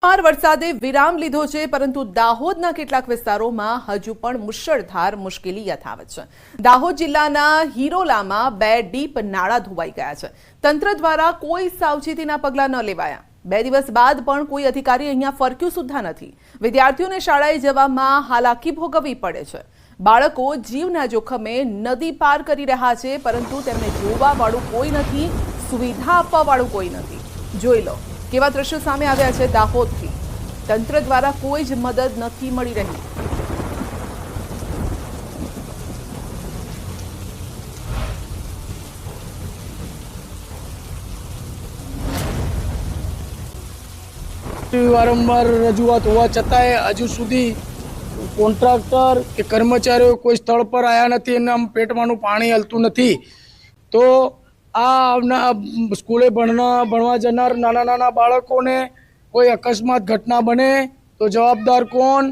વરસાદે વિરામ લીધો છે, પરંતુ દાહોદના કેટલાક વિસ્તારોમાં હજુ પણ મુશળધાર મુશ્કેલી યથાવત છે। દાહોદ જિલ્લાના હિરોલામાં 2 ડીપ નાળા ધોવાઈ ગયા છે। તંત્ર દ્વારા કોઈ સાવચેતીના પગલાં ન લેવાયા। 2 દિવસ બાદ પણ કોઈ અધિકારી અહીંયા ફરક્યું સુદ્ધા નથી। વિદ્યાર્થીઓને શાળાએ જવામાં હાલાકી ભોગવવી પડે છે। બાળકો જીવના જોખમે નદી પાર કરી રહ્યા છે, પરંતુ તેમને જોવાવાળું કોઈ નથી, સુવિધા આપવાવાળું કોઈ નથી। જોઈ લો કેવા દ્રશ્યો સામે આવ્યા છે દાહોદથી। તંત્ર દ્વારા કોઈ જ મદદ નથી મળી રહી। વારંવાર રજૂઆત હોવા છતાંય હજુ સુધી કોન્ટ્રાક્ટર કે કર્મચારીઓ કોઈ સ્થળ પર આવ્યા નથી અને આમ પેટમાંનું પાણી હલતું નથી। તો આ સ્કૂલે ભણવા જનાર નાના બાળકોને કોઈ અકસ્માત ઘટના બને તો જવાબદાર કોણ?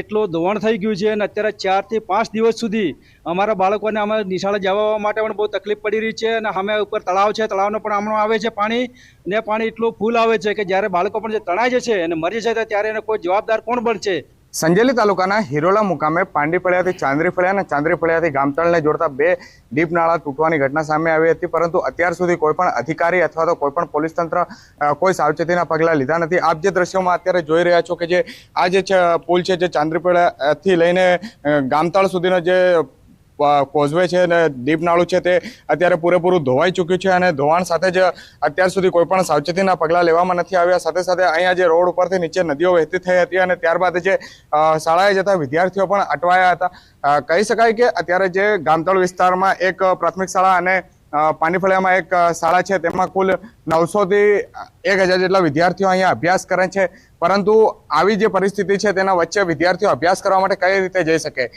એટલું ધોવાણ થઈ ગયું છે અને અત્યારે 4 થી 5 દિવસ સુધી અમારા બાળકોને અમે નિશાળે જવા માટે પણ બહુ તકલીફ પડી રહી છે। અને અમે ઉપર તળાવ છે, તળાવનો પણ હમણાં આવે છે પાણી, ને પાણી એટલું ફૂલ આવે છે કે જ્યારે બાળકો પણ જે તણાઈ જશે અને મરી જશે ત્યારે એને કોઈ જવાબદાર કોણ બનશે? સંજેલી તાલુકાના હિરોલા મુકામે પાંડીફળિયાથી ચાંદરીફળિયા અને ચાંદરીફળિયાથી ગામતળને જોડતા 2 ડીપ નાળા તૂટવાની ઘટના સામે આવી હતી, પરંતુ અત્યાર સુધી કોઈ પણ અધિકારી અથવા તો કોઈ પણ પોલીસ તંત્ર કોઈ સાવચેતીના પગલાં લીધા નથી। આપ જે દ્રશ્યોમાં અત્યારે જોઈ રહ્યા છો કે જે આ જે પુલ છે, જે ચાંદરીફળિયાથી લઈને ગામતળ સુધીનો જે કોઝવે છે અને ડીપ નાળું છે તે અત્યારે પૂરેપૂરું ધોવાઈ ચૂક્યું છે અને ધોવાણ સાથે જ અત્યાર સુધી કોઈ પણ સાવચેતીના પગલાં લેવામાં નથી આવ્યા। સાથે સાથે અહીંયા જે રોડ ઉપરથી નીચે નદીઓ વહેતી થઈ હતી અને ત્યારબાદ જે શાળાએ જતા વિદ્યાર્થીઓ પણ અટવાયા હતા। કહી શકાય કે અત્યારે જે ગામતળ વિસ્તારમાં એક પ્રાથમિક શાળા અને પાંડીફળિયામાં એક શાળા છે, તેમાં કુલ 900 થી 1000 જેટલા વિદ્યાર્થીઓ અહીંયા અભ્યાસ કરે છે, પરંતુ આવી જે પરિસ્થિતિ છે તેના વચ્ચે વિદ્યાર્થીઓ અભ્યાસ કરવા માટે કઈ રીતે જઈ શકે?